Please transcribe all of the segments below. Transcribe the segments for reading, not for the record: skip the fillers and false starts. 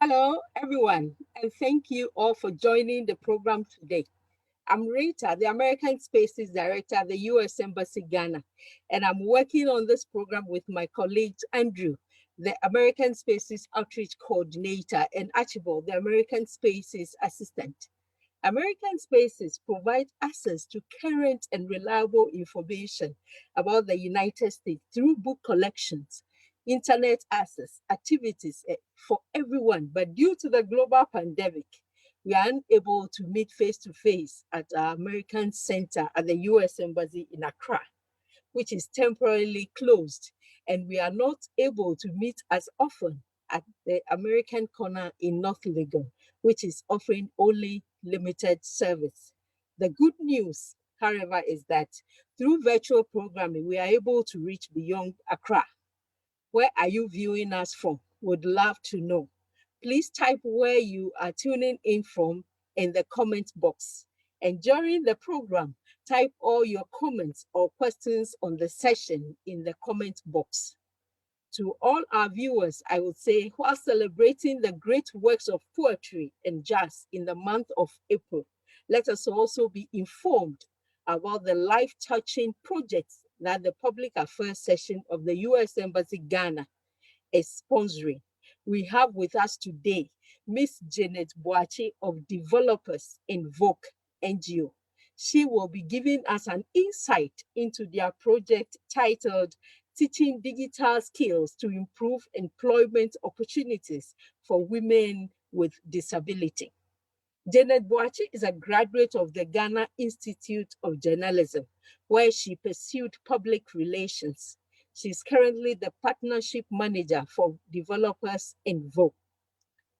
Hello, everyone, and thank you all for joining the program today. I'm Rita, the American Spaces Director at the U.S. Embassy Ghana, and I'm working on this program with my colleague Andrew, the American Spaces Outreach Coordinator, and Archibald, the American Spaces Assistant. American Spaces provide access to current and reliable information about the United States through book collections, internet access, activities for everyone. But due to the global pandemic, we are unable to meet face-to-face at our American Center at the U.S. Embassy in Accra, which is temporarily closed, and we are not able to meet as often at the American Corner in North Legon, which is offering only limited service. The good news, however, is that through virtual programming, we are able to reach beyond Accra. Where are you viewing us from? Would love to know. Please type where you are tuning in from in the comment box. And during the program, type all your comments or questions on the session in the comment box. To all our viewers, I would say, while celebrating the great works of poetry and jazz in the month of April, let us also be informed about the life-touching projects that the Public Affairs session of the U.S. Embassy Ghana is sponsoring. We have with us today Ms. Janet Boakye of Developers Invoke NGO. She will be giving us an insight into their project titled Teaching Digital Skills to Improve Employment Opportunities for Women with Disability. Janet Boakye is a graduate of the Ghana Institute of Journalism, where she pursued public relations. She's currently the partnership manager for Developers Vogue.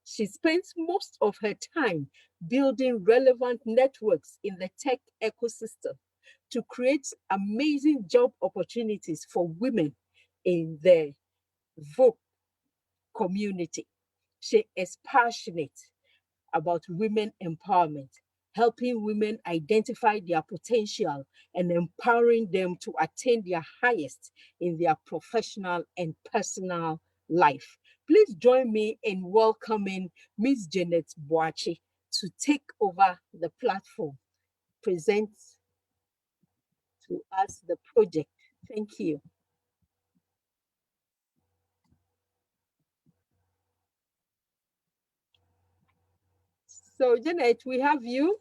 She spends most of her time building relevant networks in the tech ecosystem to create amazing job opportunities for women in the Vogue community. She is passionate about women empowerment, helping women identify their potential and empowering them to attain their highest in their professional and personal life. Please join me in welcoming Ms. Janet Boakye to take over the platform, present to us the project. Thank you. So, Janet, we have you.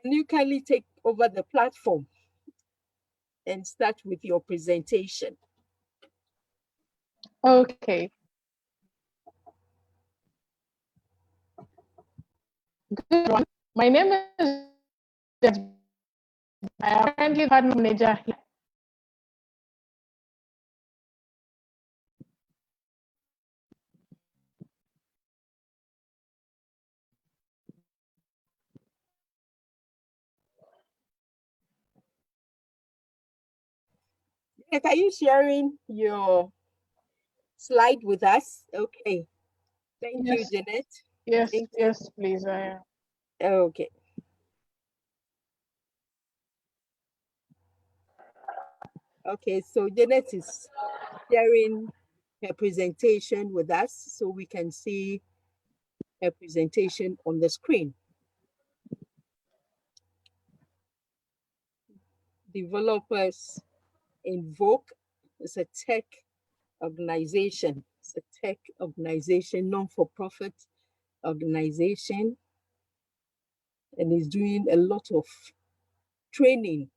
Can you kindly take over the platform and start with your presentation? Okay. Good everyone. My name is I am currently partner manager here. Are you sharing your slide with us? Okay. Thank you, Janet. Yes, Thank you. yes, please. Okay. Okay, so Janet is sharing her presentation with us so we can see her presentation on the screen. Developers Invoke is a tech organization. It's a tech organization, non-for-profit organization, and is doing a lot of training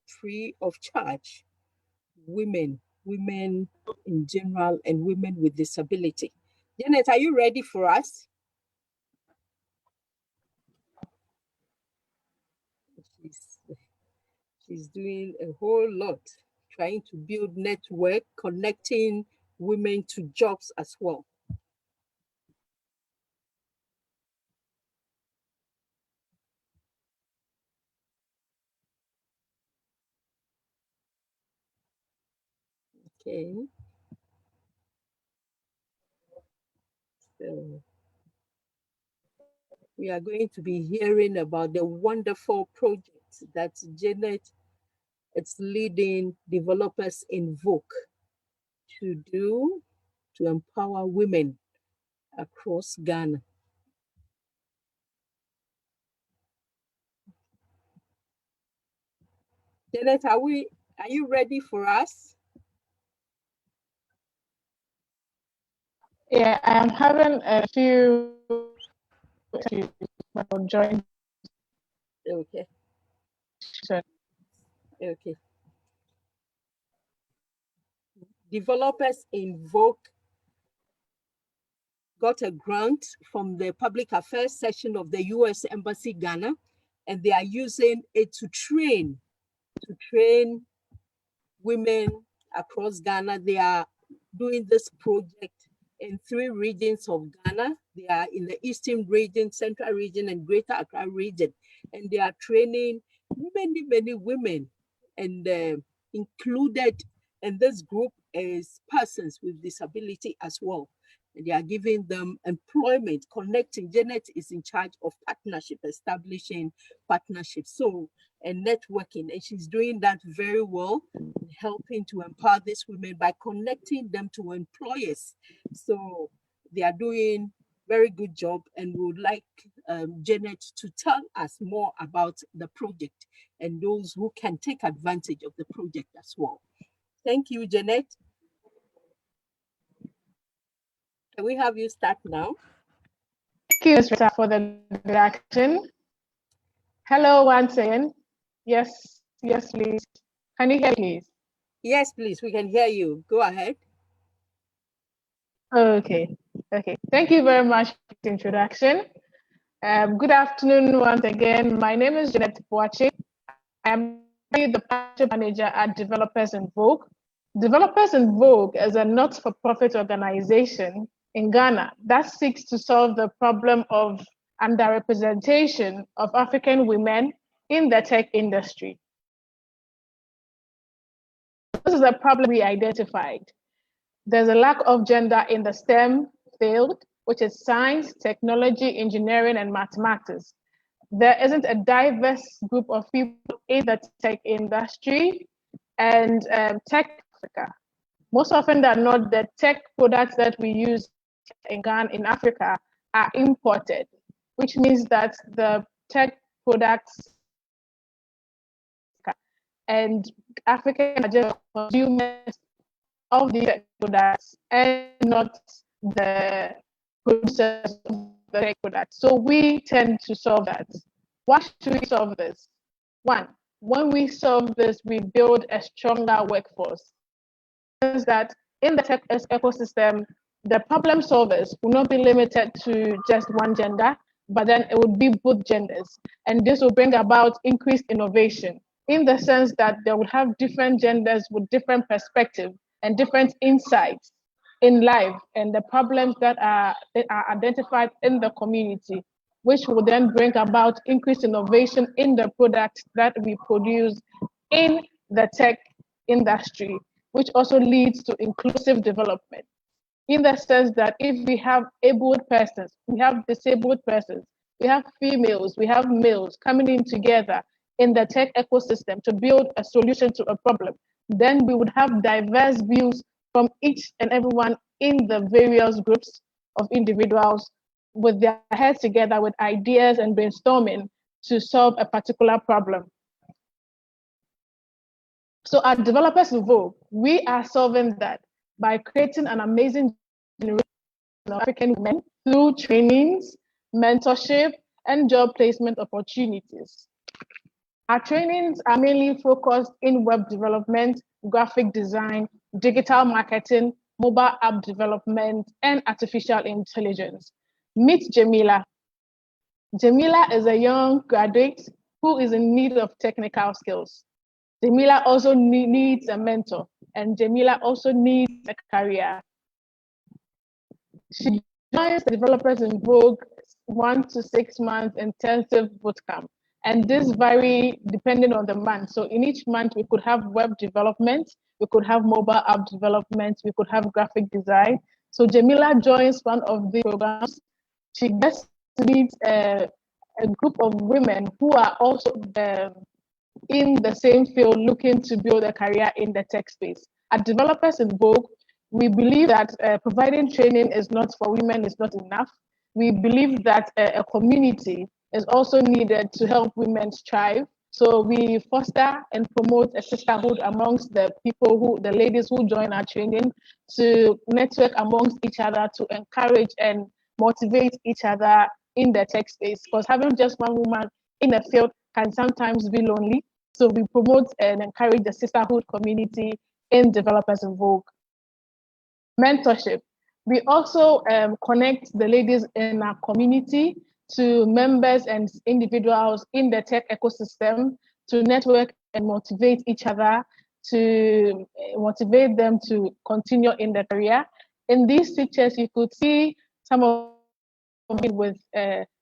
free of charge. Women in general, and women with disability. Janet, are you ready for us? She's doing a whole lot, trying to build network, connecting women to jobs as well. Okay. So we are going to be hearing about the wonderful project that Janet is leading Developers Invoke to do to empower women across Ghana. Janet, are you ready for us? Yeah, I am having a few issues join. Okay. Okay. Developers Invoke got a grant from the public affairs section of the US Embassy Ghana, and they are using it to train women across Ghana. They are doing this project in 3 regions of Ghana. They are in the Eastern region, Central region, and Greater Accra region. And they are training many women, and included in this group is persons with disability as well. And they are giving them employment, connecting. Janet is in charge of partnership, establishing partnerships. So, and networking, and she's doing that very well, helping to empower these women by connecting them to employers. So they are doing very good job, and we would like Janet to tell us more about the project and those who can take advantage of the project as well. Thank you, Janet. Can we have you start now? Thank you, Ms. Rita, for the introduction. Hello, once again. Yes, please. Can you hear me, please? Yes, please. We can hear you. Go ahead. Okay. Thank you very much for the introduction. Good afternoon once again. My name is Janet Boakye. I am the partnership manager at Developers in Vogue. Developers in Vogue is a not-for-profit organization in Ghana that seeks to solve the problem of underrepresentation of African women in the tech industry. This is a problem we identified. There's a lack of gender in the STEM field, which is science, technology, engineering, and mathematics. There isn't a diverse group of people in the tech industry and tech Africa. Most often than not, the tech products that we use in Ghana, in Africa, are imported, which means that the tech products and African are just consumers of the tech products and not the producers of the tech products. So we tend to solve that. Why should we solve this? One, when we solve this, we build a stronger workforce. Means that in the tech ecosystem, the problem solvers will not be limited to just one gender, but then it would be both genders. And this will bring about increased innovation in the sense that they would have different genders with different perspectives and different insights in life and the problems that are identified in the community, which will then bring about increased innovation in the products that we produce in the tech industry, which also leads to inclusive development. In the sense that if we have abled persons, we have disabled persons, we have females, we have males coming in together in the tech ecosystem to build a solution to a problem, then we would have diverse views from each and everyone in the various groups of individuals with their heads together with ideas and brainstorming to solve a particular problem. So at Developers in Vogue, we are solving that by creating an amazing generation of African women through trainings, mentorship, and job placement opportunities. Our trainings are mainly focused in web development, graphic design, digital marketing, mobile app development, and artificial intelligence. Meet Jamila. Jamila is a young graduate who is in need of technical skills. Jamila also needs a mentor, and Jamila also needs a career. She joins the Developers in Vogue 1 to 6 months intensive bootcamp. And this vary depending on the month. So in each month, we could have web development, we could have mobile app development, we could have graphic design. So Jamila joins one of the programs. She gets to meet a group of women who are also in the same field looking to build a career in the tech space. At Developers in Vogue, We believe that providing training is not for women is not enough. We believe that a community is also needed to help women strive. So we foster and promote a sisterhood amongst the the ladies who join our training, to network amongst each other, to encourage and motivate each other in the tech space. Because having just one woman in a field can sometimes be lonely. So we promote and encourage the sisterhood community in Developers in Vogue. Mentorship. We also connect the ladies in our community to members and individuals in the tech ecosystem to network and motivate each other, to motivate them to continue in their career. In these pictures, you could see some of it with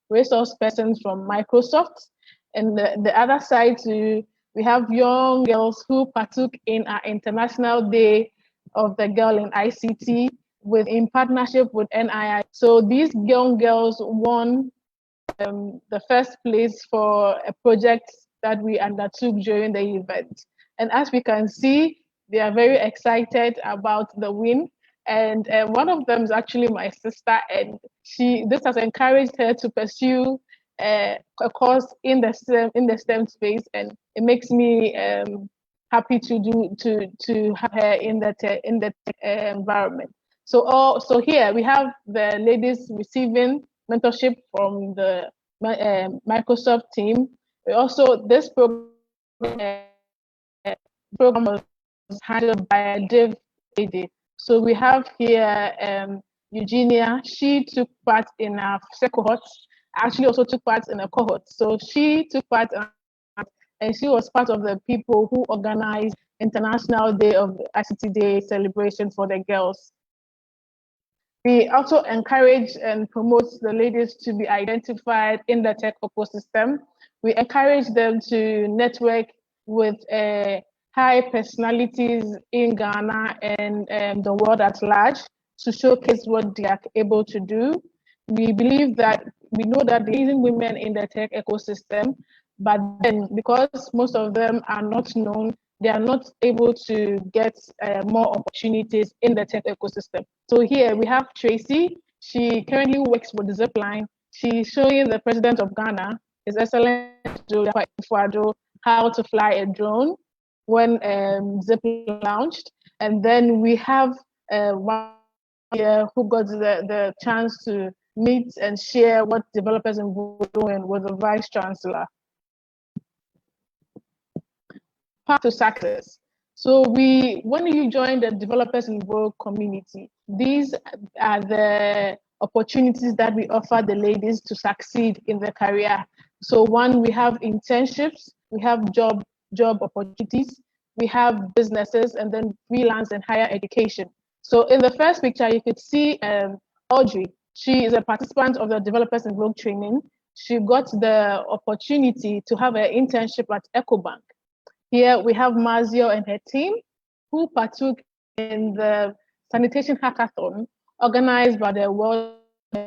resource persons from Microsoft. And the other side, we have young girls who partook in our International Day of the Girl in ICT in partnership with NII. So these young girls won the first place for a project that we undertook during the event. And as we can see, they are very excited about the win. And one of them is actually my sister, and this has encouraged her to pursue a course in the STEM space, and it makes me happy to have her in the tech environment. So here we have the ladies receiving mentorship from the Microsoft team. We also, this program was handled by a dev lady. So we have here Eugenia. She took part in our cohort. Actually, also took part in a cohort. So she took part, and she was part of the people who organized International Day of ICT Day celebration for the girls. We also encourage and promote the ladies to be identified in the tech ecosystem. We encourage them to network with high personalities in Ghana and the world at large to showcase what they are able to do. We believe that we know that there are women in the tech ecosystem, but then because most of them are not known, they are not able to get more opportunities in the tech ecosystem. So here we have Tracy. She currently works with Zipline. She's showing the president of Ghana, His Excellency how to fly a drone when Zipline launched. And then we have one here who got the chance to meet and share what developers in Vogue are doing with the Vice Chancellor. Path to success. So when you join the Developers in Vogue community, these are the opportunities that we offer the ladies to succeed in their career. So one, we have internships, we have job opportunities, we have businesses, and then freelance and higher education. So in the first picture, you could see Audrey. She is a participant of the Developers in Vogue training. She got the opportunity to have an internship at EcoBank. Here we have Mazio and her team who partook in the sanitation hackathon organized by the World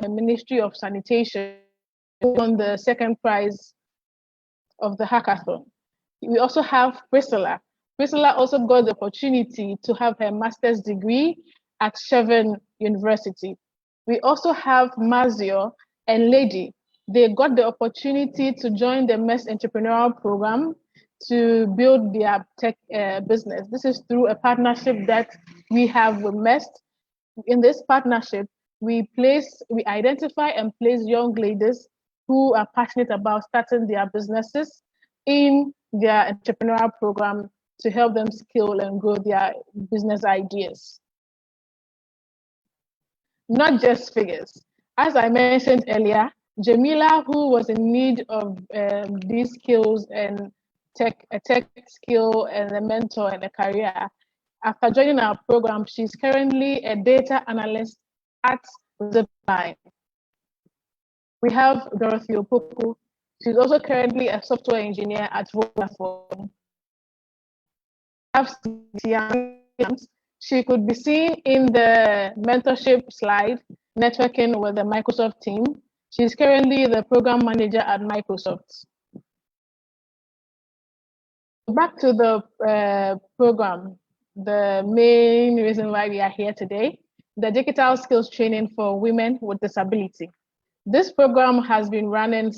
Ministry of Sanitation, won the second prize of the hackathon. We also have Priscilla. Priscilla also got the opportunity to have her master's degree at Chevron University. We also have Mazio and Lady. They got the opportunity to join the MEST entrepreneurial program to build their tech business. This is through a partnership that we have with MEST. In this partnership, we identify and place young ladies who are passionate about starting their businesses in their entrepreneurial program to help them scale and grow their business ideas. Not just figures. As I mentioned earlier, Jamila, who was in need of these skills and a tech skill and a mentor and a career, after joining our program, she's currently a data analyst at Zipline. We have Dorothy Opoku. She's also currently a software engineer at Vodafone. She could be seen in the mentorship slide, networking with the Microsoft team. She's currently the program manager at Microsoft. Back to the program. the main reason why we are here today, the digital skills training for women with disability. This program has been running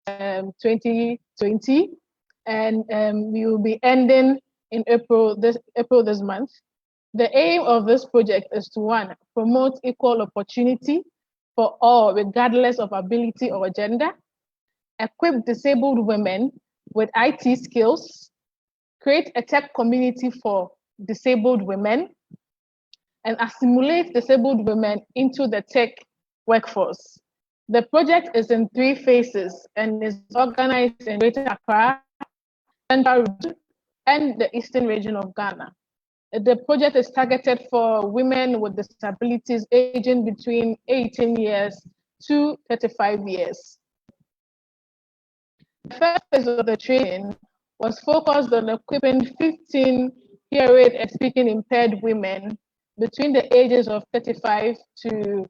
2020, and we will be ending in April this month. The aim of this project is to, one, promote equal opportunity for all, regardless of ability or gender, equip disabled women with IT skills, create a tech community for disabled women, and assimilate disabled women into the tech workforce. The project is in 3 phases and is organized in Greater Accra, Central Region, and the Eastern Region of Ghana. The project is targeted for women with disabilities aging between 18 years to 35 years. The first phase of the training was focused on equipping 15 hearing and speaking impaired women between the ages of 18 to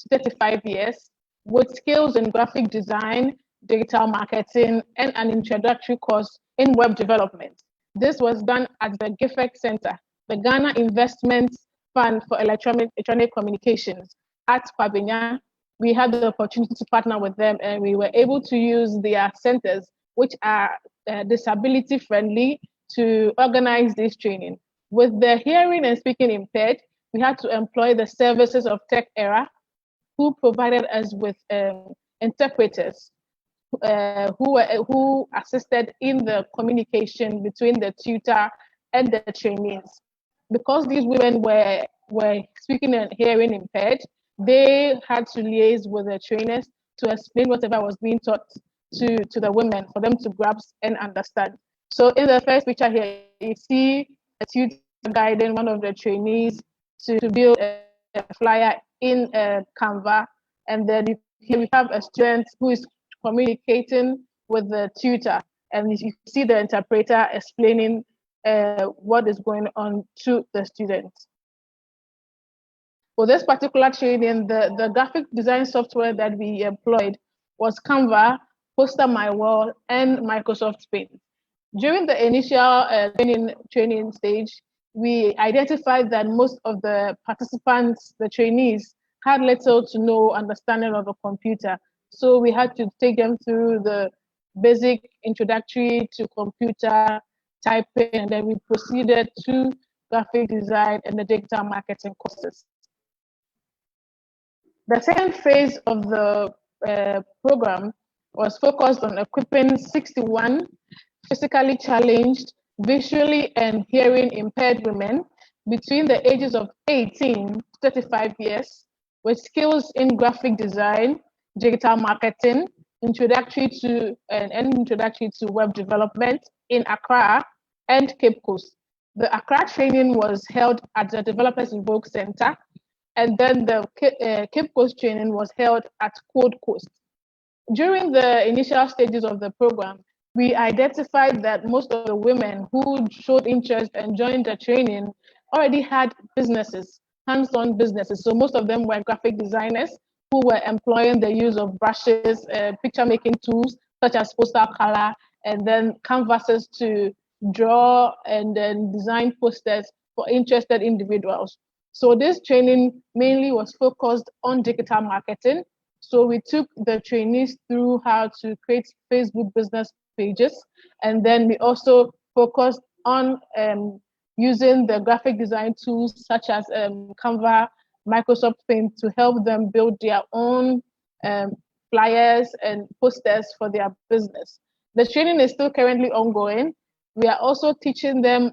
35 years with skills in graphic design, digital marketing, and an introductory course in web development. This was done at the GIFEC Center, the Ghana Investment Fund for Electronic Communications at Kwabena. We had the opportunity to partner with them, and we were able to use their centers, which are disability friendly, to organize this training. With the hearing and speaking impaired, we had to employ the services of Tech Era, who provided us with interpreters who assisted in the communication between the tutor and the trainees. Because these women were speaking and hearing impaired, they had to liaise with the trainers to explain whatever was being taught to the women for them to grasp and understand. So in the first picture here, you see a tutor guiding one of the trainees to build a flyer in Canva. And then here we have a student who is communicating with the tutor. And you see the interpreter explaining what is going on to the student. For this particular training, the graphic design software that we employed was Canva, Poster My Wall, and Microsoft Paint. During the initial training stage, we identified that most of the participants, the trainees, had little to no understanding of a computer. So we had to take them through the basic introductory to computer typing, and then we proceeded to graphic design and the digital marketing courses. The second phase of the program was focused on equipping 61 physically challenged, visually and hearing impaired women between the ages of 18 to 35 years with skills in graphic design, digital marketing, introductory to web development in Accra and Cape Coast. The Accra training was held at the Developers Invoke Center, and then the Cape Coast training was held at Code Coast. During the initial stages of the program, we identified that most of the women who showed interest and joined the training already had businesses, hands-on businesses. So most of them were graphic designers who were employing the use of brushes, picture-making tools, such as poster color, and then canvases to draw and then design posters for interested individuals. So this training mainly was focused on digital marketing. So we took the trainees through how to create Facebook business pages. And then we also focused on using the graphic design tools such as Canva, Microsoft Paint to help them build their own flyers and posters for their business. The training is still currently ongoing. We are also teaching them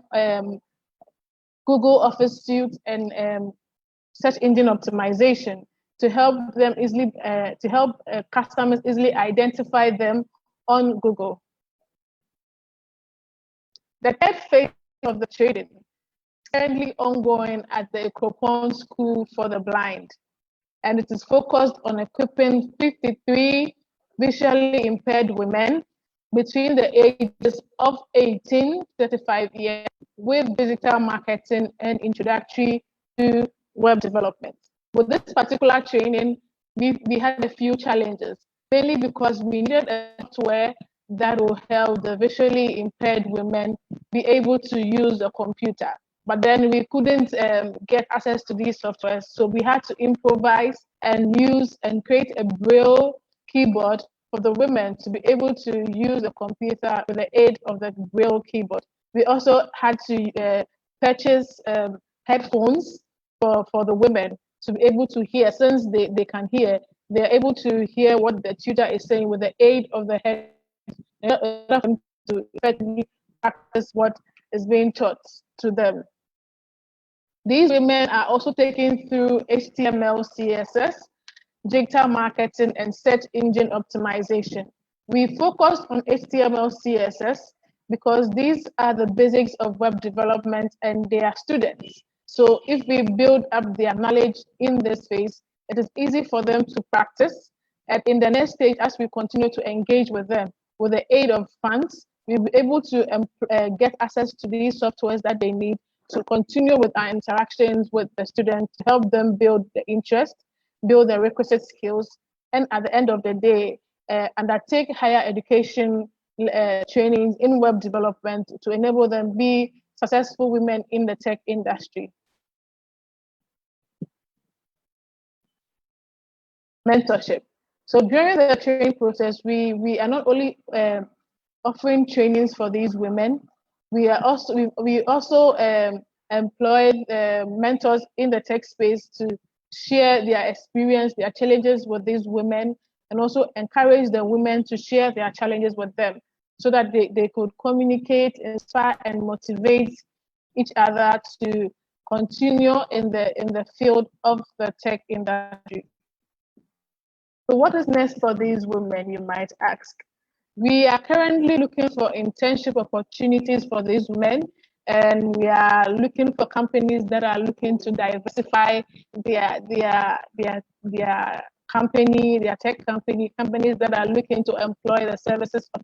Google Office Suite and search engine optimization to help them easily customers easily identify them on Google. The third phase of the training is currently ongoing at the Ekropon School for the Blind, and it is focused on equipping 53 visually impaired women between the ages of 18 to 35 years with digital marketing and introductory to web development. With this particular training, we had a few challenges, mainly because we needed a software that will help the visually impaired women be able to use a computer. But then we couldn't get access to these softwares, so we had to improvise and use and create a braille keyboard for the women to be able to use a computer with the aid of the braille keyboard. We also had to purchase headphones for the women to be able to hear. Since they can hear, they're able to hear what the tutor is saying with the aid of the head to effectively practice what is being taught to them. These women are also taken through HTML, CSS, digital marketing, and search engine optimization. We focused on HTML, CSS because these are the basics of web development and they are students. So if we build up their knowledge in this phase, it is easy for them to practice. And in the next stage, as we continue to engage with them with the aid of funds, we'll be able to get access to these softwares that they need to continue with our interactions with the students to help them build the interest, build the requisite skills, and at the end of the day, undertake higher education trainings in web development to enable them be successful women in the tech industry. Mentorship. So during the training process, we are not only offering trainings for these women, we also employed mentors in the tech space to share their experience, their challenges with these women, and also encourage the women to share their challenges with them so that they could communicate, inspire, and motivate each other to continue in the field of the tech industry. So what is next for these women, you might ask? We are currently looking for internship opportunities for these women, and we are looking for companies that are looking to diversify their company, their tech companies that are looking to employ the services of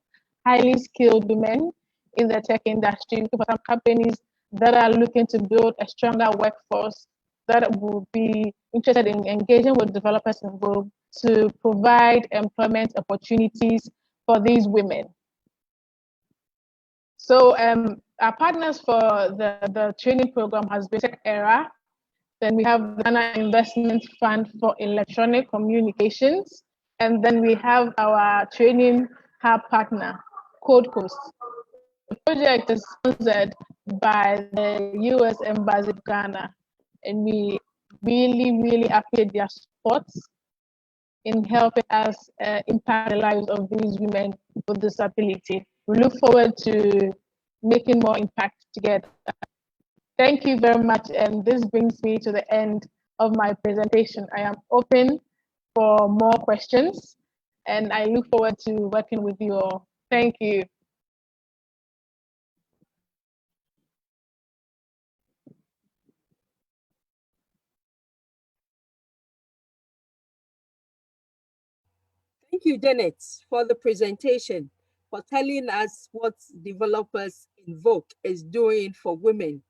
highly skilled women in the tech industry. Looking for some companies that are looking to build a stronger workforce that will be interested in engaging with developers in Vogue to provide employment opportunities for these women. So our partners for the training program has been Tech Era. Then we have the Ghana Investment Fund for Electronic Communications. And then we have our training hub partner, Code Coast. The project is sponsored by the US Embassy of Ghana. And we really appreciate their support in helping us impact the lives of these women with disability. We look forward to making more impact together. Thank you very much, and this brings me to the end of my presentation. I am open for more questions, and I look forward to working with you all. Thank you. Thank you, Janet, for the presentation, for telling us what Developers Invoke is doing for women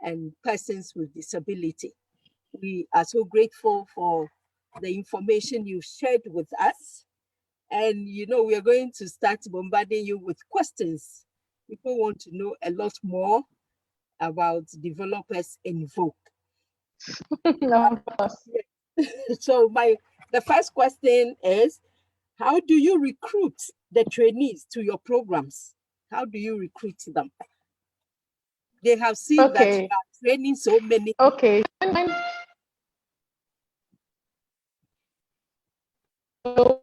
and persons with disability. We are so grateful for the information you shared with us. And we are going to start bombarding you with questions. People want to know a lot more about Developers Invoke. Of course. So the first question is, how do you recruit the trainees to your programs? How do you recruit them? They have seen that you are training so many. Okay. So,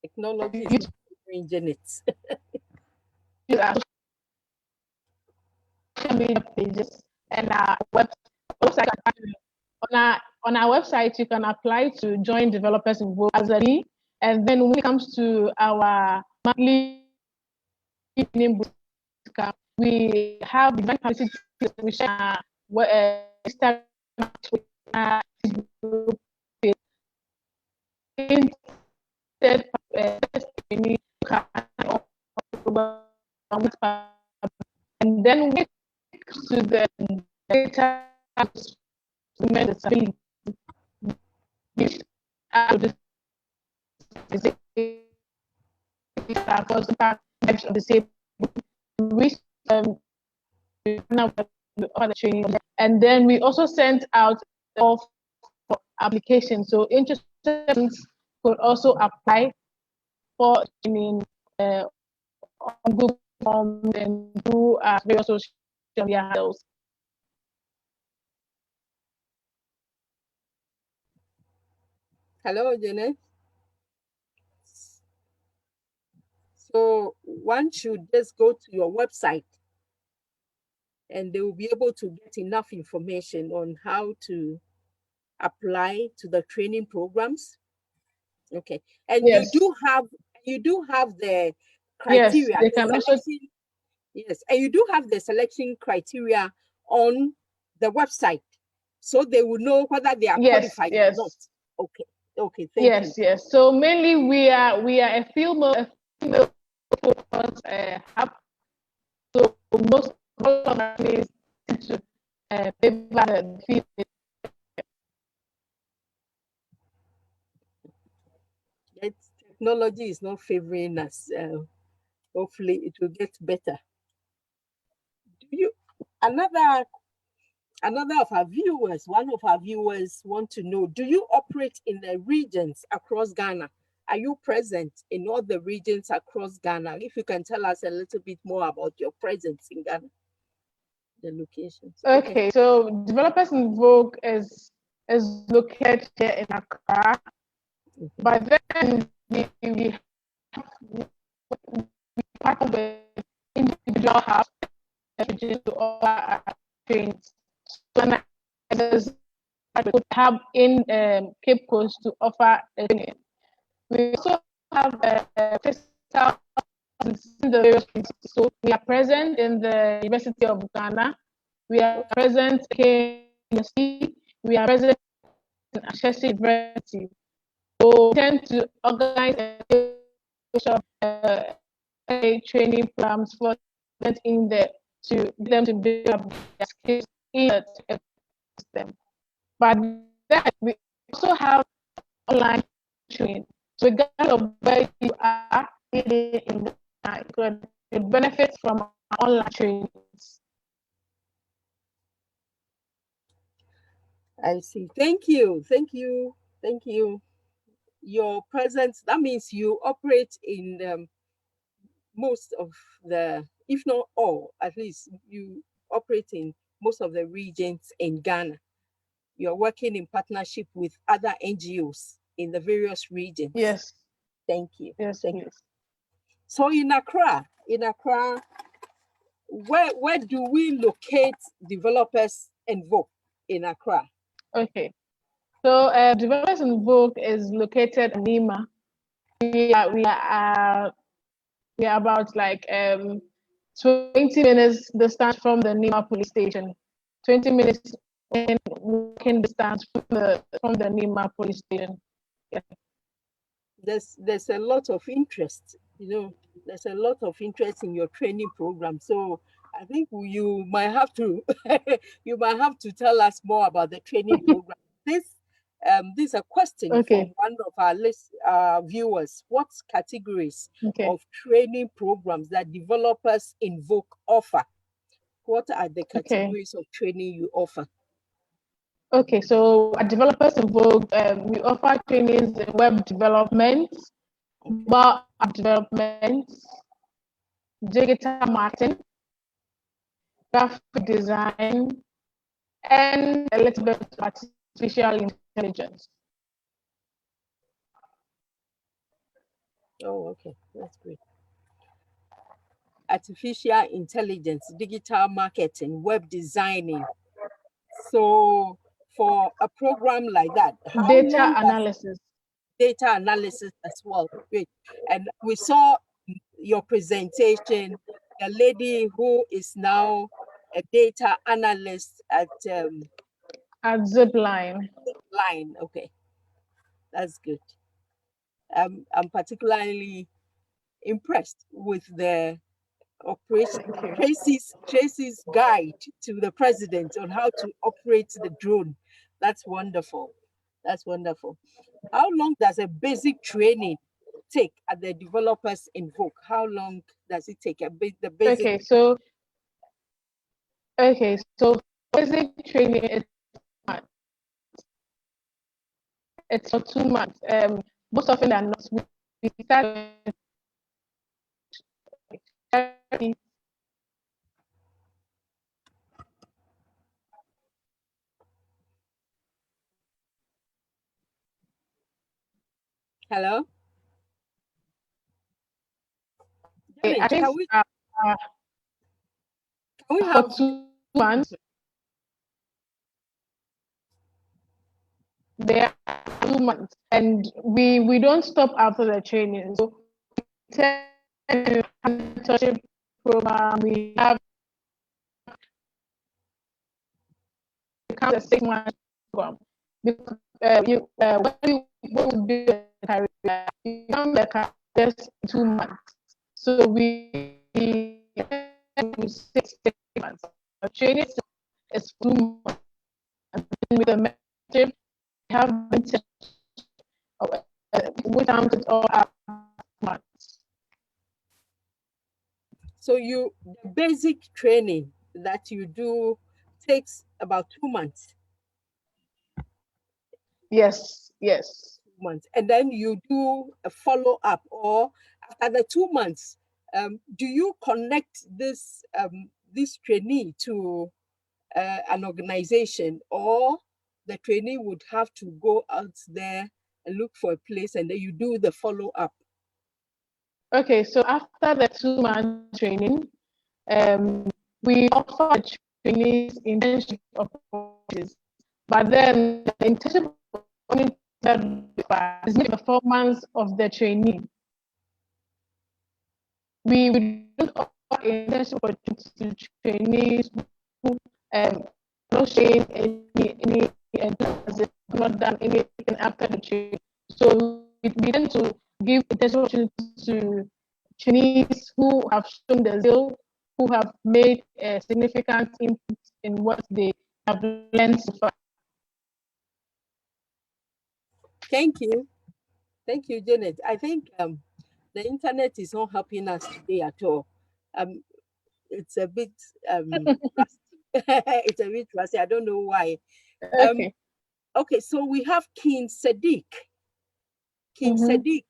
Technology is bringing it. Media pages and our website. On our website, you can apply to join Developers in Vogue as a lead. And then when it comes to our monthly evening bootcamp, we have different policies we share Instagram, Twitter, Facebook page. And then we to the data disability. across types of disabled, we now all the training, and then we also sent out all for application. So interested students could also apply for training on Google Forms and through various social media handles. Hello, Janet. So one should just go to your website and they will be able to get enough information on how to apply to the training programs. Okay. And Yes, you do have the yes, criteria, they the can also. selection. Yes, and you do have the selection criteria on the website, so they will know whether they are Yes, qualified or not. yes, Okay, okay, thank you. yes, yes. So mainly we are a female focused hub. So most all of our place to favor the female. That technology is not favoring us. Hopefully, it will get better. Do you another Another of our viewers, one of our viewers want to know, do you operate in the regions across Ghana? Are you present in all the regions across Ghana? If you can tell us a little bit more about your presence in Ghana, the locations. Okay. Okay, so developers in Vogue is located here in Accra, but then we partner with individual hubs to offer trains. So we could hub in Cape Coast to offer a training. We also have physical in the various places. So we are present in the University of Ghana. We are present in KUST. We are present in Ashesi University. So we tend to organize training programs for them in there to get them to build up their skills in the system. But then we also have online training. So regardless of where you are in the could benefit from online trainings. I see. Thank you. Thank you. Thank you. Your presence, that means you operate in most of the, if not all, at least you operate in most of the regions in Ghana. You're working in partnership with other NGOs in the various regions. Yes. Thank you. Yes, Thank please. you. So in Accra, where do we locate developers and Vogue in Accra? Okay. So developers in Vogue is located in Nima. We are about like 20 minutes distance from the Nima police station. 20 minutes in walking distance from the Nima police station. Yeah. There's a lot of interest, there's a lot of interest in your training program. So I think you might have to you might have to tell us more about the training program. This is a question from Okay. one of our viewers. What categories Okay. of training programs that developers in Vogue offer? What are the categories of training you offer? Okay, so at Developers in Vogue, we offer trainings in web development, mobile app development, digital marketing, graphic design, and a little bit of artificial intelligence. Oh, okay, that's great. Artificial intelligence, digital marketing, web designing. So for a program like that, how Data long does analysis. data analysis as well? Great. And we saw your presentation, the lady who is now a data analyst at At Zipline. Line. Okay, that's good. I'm particularly impressed with the operation, Tracy's guide to the president on how to operate the drone. That's wonderful. That's wonderful. How long does a basic training take at the developers Invoke? How long does it take? The basic. Okay, so basic training is it's for 2 months. Most often than not, we start with Hello? I Janet, think can we for have 2 months, they are 2 months, and we don't stop after the training. So mentorship program, we have become a 6 month program. Because when you build a career, you become the career just 2 months. So we 6 months. The training is 2 months. And then with the mentorship, we have mentorship, which counts it all up months. so the basic training that you do takes about 2 months. Yes. 2 months, and then you do a follow-up, or after the 2 months, do you connect this trainee to an organization, or the trainee would have to go out there and look for a place, and then you do the follow-up? Okay, so after the 2 month training, we offer trainees internship opportunities, but then the internship only is the performance of the trainee. We don't offer internship opportunities to trainees who not showing any not done anything after the training. So we tend to give internship opportunities to trainees who have shown the zeal, who have made a significant input in what they have learned so far. Thank you, Janet. I think the internet is not helping us today at all. It's a bit rusty. It's a bit rusty. I don't know why. Um, Okay. okay, so we have King Sadiq. King Sadiq,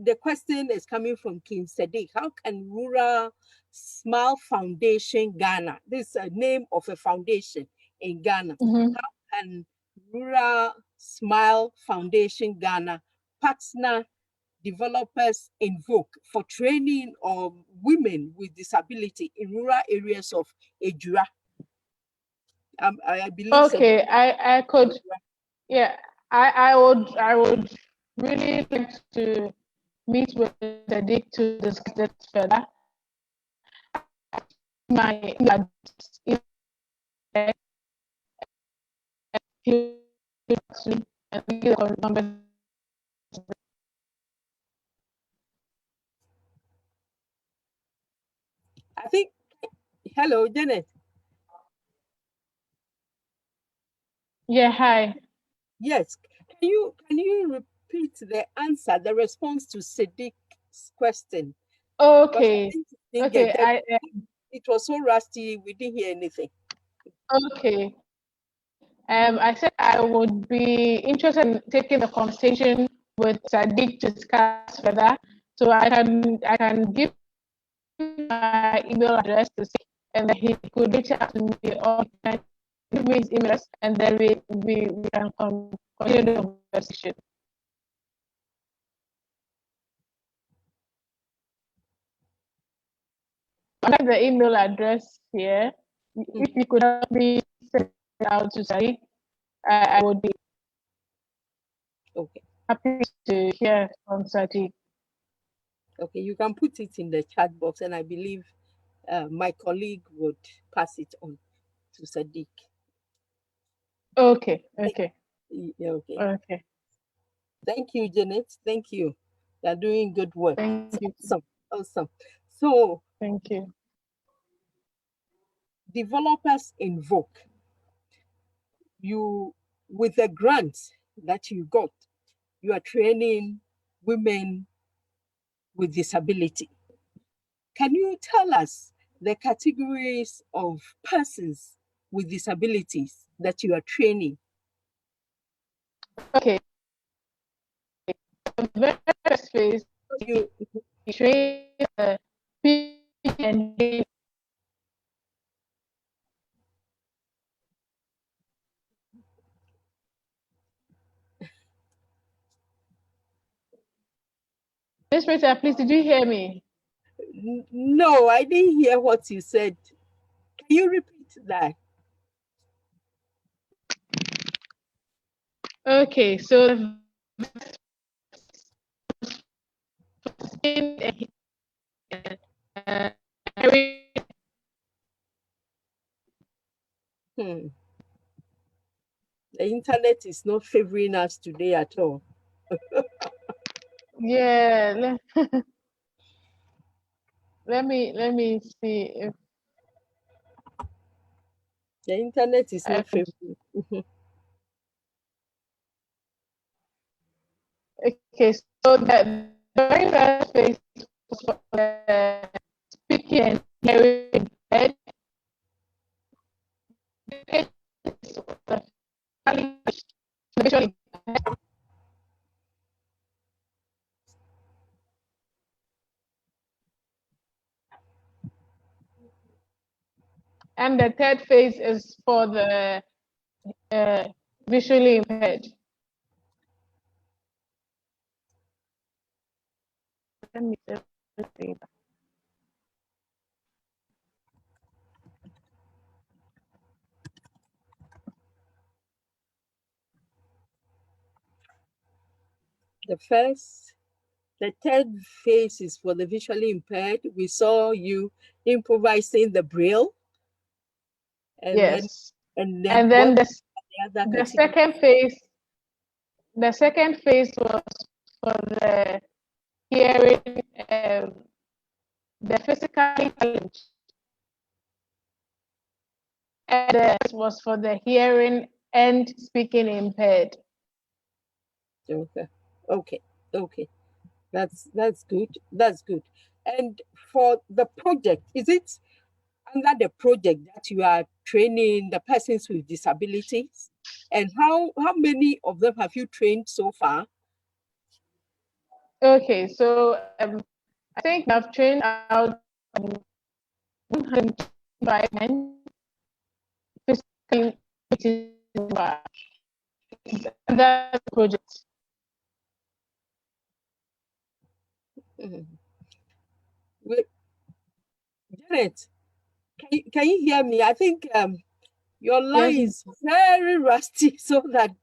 the question is coming from King Sadiq. How can Rural Smile Foundation Ghana, this is a name of a foundation in Ghana, how can Rural Smile Foundation Ghana partner developers Invoke for training of women with disability in rural areas of Ejura? I believe so. Okay, I could, yeah, I would really like to meet with the Dick to discuss it further. My address is I think, hello, Janet. Yeah, hi. Yes. Can you repeat the answer, the response to Sadiq's question? Because I Okay, think he didn't get okay, that. It was so rusty, we didn't hear anything. okay. I said I would be interested in taking the conversation with Sadiq to discuss further. So I can give my email address to see, and then he could reach out to me, or he can give me his email, and then we can continue the conversation. I have the email address here. If you could help me send it out to Sadiq, I would be Okay. happy to hear from Sadiq. Okay, you can put it in the chat box, and I believe my colleague would pass it on to Sadiq. Okay, okay, Okay. okay. Thank you, Janet. Thank you. You're doing good work. Thank you. Awesome. Awesome. So, Thank you. developers Invoke, you, with the grant that you got, you are training women with disability. Can you tell us the categories of persons with disabilities that you are training? Okay. The very first phase, You we train the speaking and hearing. Miss Rita, please, did you hear me? No, I didn't hear what you said. Can you repeat that? Okay, so the speaking and hearing. Hmm. The internet is not favoring us today at all. Yeah, let me see if The internet is I not could. favoring. Okay, so the very first phase was for the speaking and hearing impaired. The visually impaired. And the third phase is for the visually impaired. Let me see. The third phase is for the visually impaired. We saw you improvising the braille, and then Yes. And what then the other the category? second phase was for the hearing, the physically challenged, and the rest was for the hearing and speaking impaired. Okay, okay, okay. That's good. That's good. And for the project, is it under the project that you are training the persons with disabilities? And how many of them have you trained so far? Okay, so I think I've trained out 105 men physically that project. Mhm. Wait, Janet, can you hear me? I think your line Yes, is very rusty, so that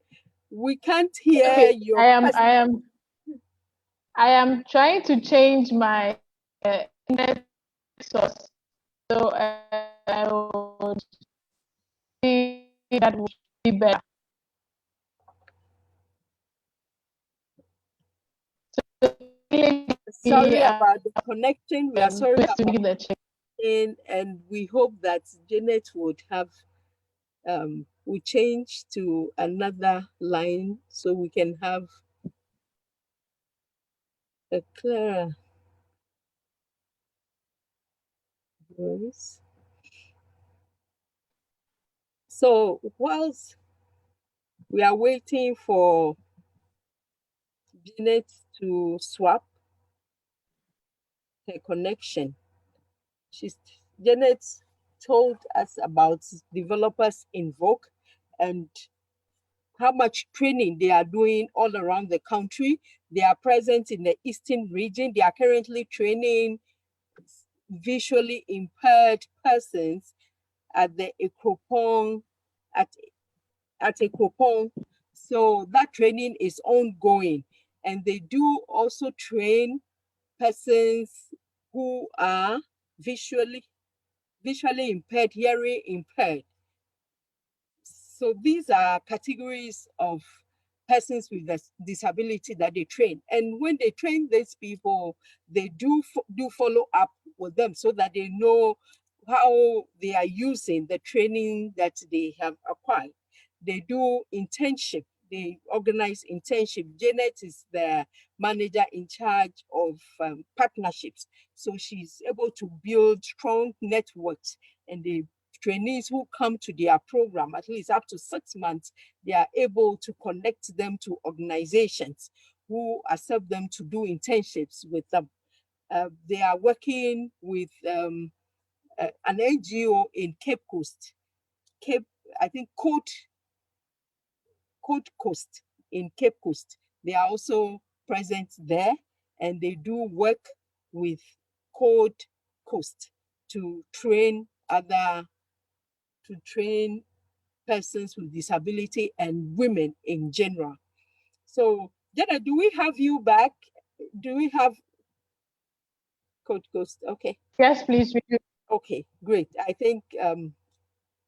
we can't hear okay. your I am person. I am I am trying to change my internet source, so I would see that would be better. So Sorry maybe about the connection. We are sorry let's about make the change. it, and we hope that Janet would have we change to another line so we can have a clearer voice. So whilst we are waiting for Janet to swap her connection, she's Janet told us about developers Invoke and how much training they are doing all around the country. They are present in the eastern region. They are currently training visually impaired persons at the Ekropong at Ekropong. So that training is ongoing, and they do also train persons who are visually impaired, hearing impaired. So these are categories of persons with a disability that they train. And when they train these people, they do follow up with them so that they know how they are using the training that they have acquired. They do internship. they organize internship. Janet is the manager in charge of partnerships. So she's able to build strong networks, and the trainees who come to their program, at least up to 6 months, they are able to connect them to organizations who accept them to do internships with them. They are working with an NGO in Cape Coast, I think Code Coast, in Cape Coast. They are also present there, and they do work with Code Coast to train persons with disability and women in general. So, Jenna, do we have you back? Do we have Code Coast? Okay. Yes, please. Okay, great. I think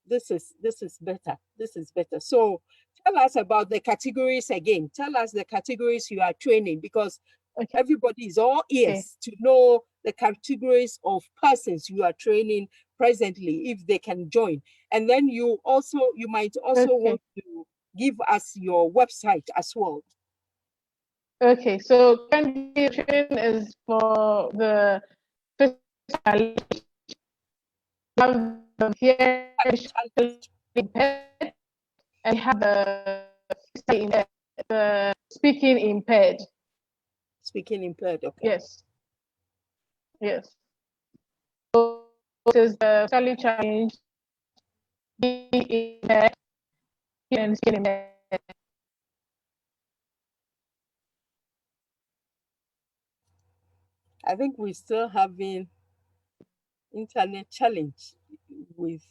this is better. This is better. So tell us about the categories again. Tell us the categories you are training, because everybody is all ears to know the categories of persons you are training presently, if they can join. And then you might also want to give us your website as well. Okay, so currently training is for the physical here impaired, and have the speaking impaired. Speaking impaired, okay. Yes. Yes. So it is the physically challenged, being impaired, and speaking impaired. I think we're still having internet challenge with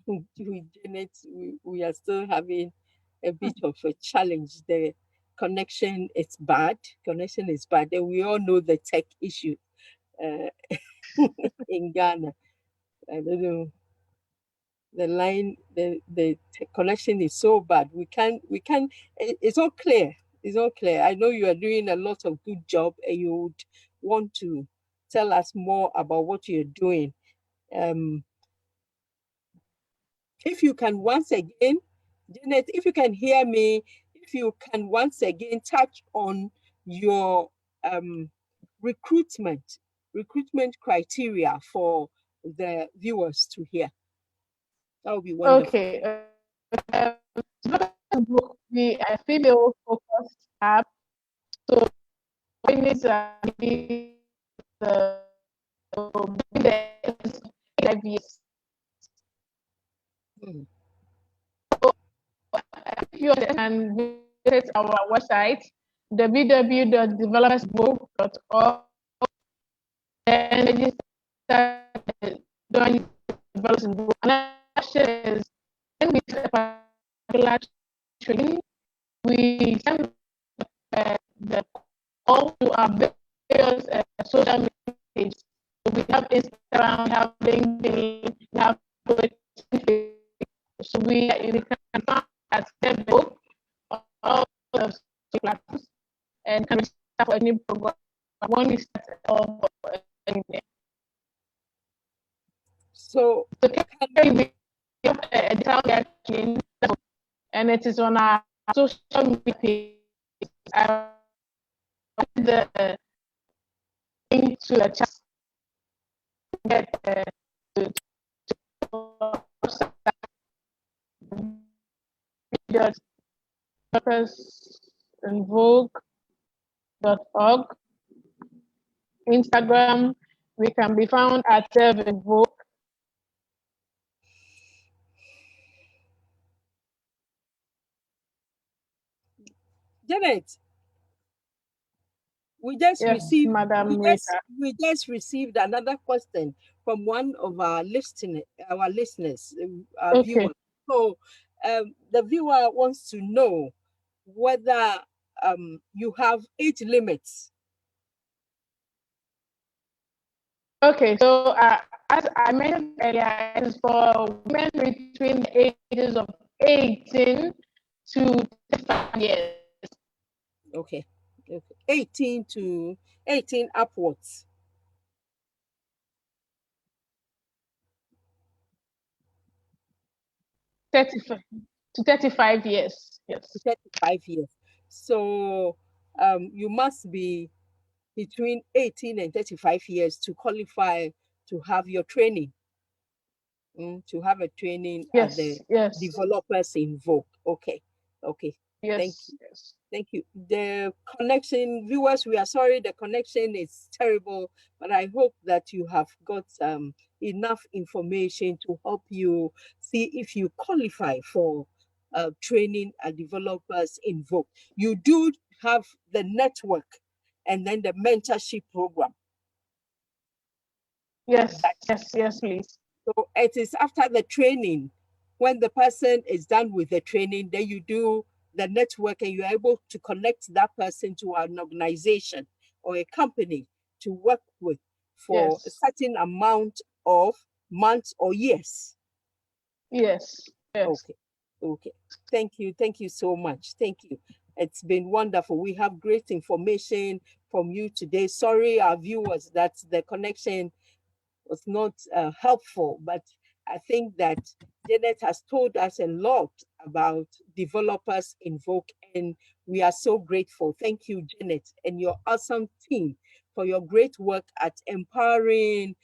Janet. We are still having a bit of a challenge. The connection is bad. Connection is bad. And we all know the tech issue in Ghana. I don't know. The line, the connection is so bad. We can't. It's not clear. It's not clear. I know you are doing a lot of good job, and you would want to tell us more about what you're doing. If you can once again, Janet, if you can hear me, if you can once again touch on your recruitment criteria for the viewers to hear. That would be wonderful. Okay. We are female focused app, so we need to be the IVs. You can visit our website www.developersvogue.org and register join developers in Vogue. Another is when we set a particular training, we send the call to our various social media pages. So we have Instagram, we have LinkedIn, we have Twitter. So we can find at Vogue on all the platforms and can register for any program when we start or anything. So we have a digital training, and it is on our social media page. I put the link to the chat. Get Vogue.org. Instagram, we can be found at Invoke. Janet, we just received Madam we just received another question from one of our listeners, viewers. So the viewer wants to know whether you have age limits. Okay, so as I mentioned earlier, it is for women between the ages of 18 to 35 years. Okay. 18 upwards. to 35 years. Yes. 35 years. So you must be between 18 and 35 years to qualify to have your training, to have a training at the Yes. Yes. developers in Vogue. Okay. Okay. Thank Yes. you. Yes. Thank you. The connection, viewers, we are sorry the connection is terrible, but I hope that you have got enough information to help you see if you qualify for training and developers in Vogue. You do have the network and then the mentorship program. Yes. Yes. Yes, please. So it is after the training, when the person is done with the training, then you do the network and you're able to connect that person to an organization or a company to work with for a Yes. certain amount of months or years. Yes. Yes. Okay. Okay. Thank you. Thank you so much. Thank you. It's been wonderful. We have great information from you today. Sorry, our viewers, that the connection was not helpful, but I think that Janet has told us a lot about developers in Vogue, and we are so grateful. Thank you, Janet, and your awesome team for your great work at empowering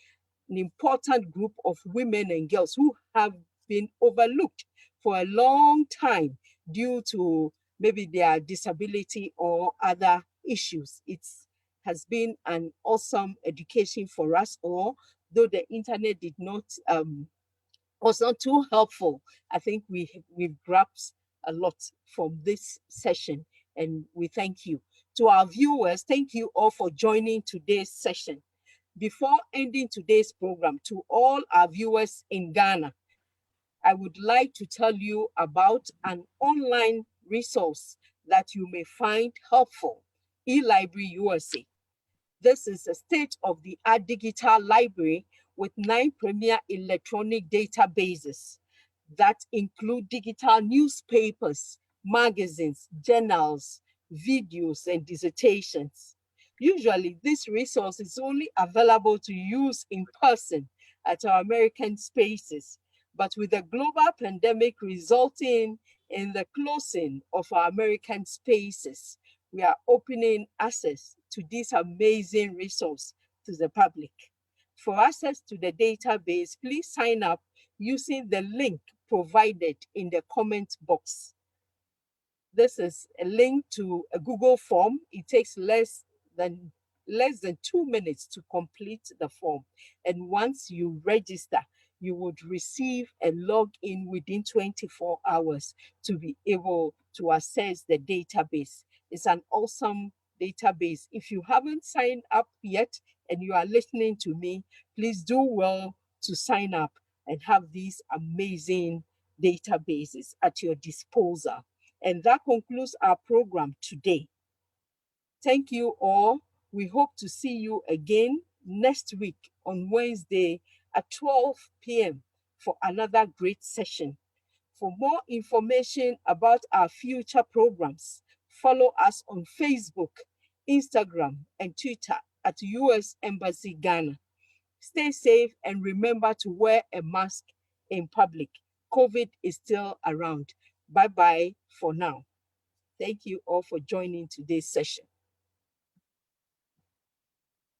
an important group of women and girls who have been overlooked for a long time due to maybe their disability or other issues. It has been an awesome education for us all, though the internet did not was not too helpful. I think we've grasped a lot from this session, and we thank you. To our viewers, thank you all for joining today's session. Before ending today's program, to all our viewers in Ghana, I would like to tell you about an online resource that you may find helpful, eLibrary USA. This is a state-of-the-art digital library with 9 premier electronic databases that include digital newspapers, magazines, journals, videos, and dissertations. Usually, this resource is only available to use in person at our American spaces, but with the global pandemic resulting in the closing of our American spaces, we are opening access to this amazing resource to the public. For access to the database, please sign up using the link provided in the comment box. This is a link to a Google form. It takes than less than 2 minutes to complete the form. And once you register, you would receive a login within 24 hours to be able to access the database. It's an awesome database. If you haven't signed up yet and you are listening to me, please do well to sign up and have these amazing databases at your disposal. And that concludes our program today. Thank you all. We hope to see you again next week on Wednesday at 12 p.m. for another great session. For more information about our future programs, follow us on Facebook, Instagram, and Twitter at US Embassy Ghana. Stay safe and remember to wear a mask in public. COVID is still around. Bye-bye for now. Thank you all for joining today's session.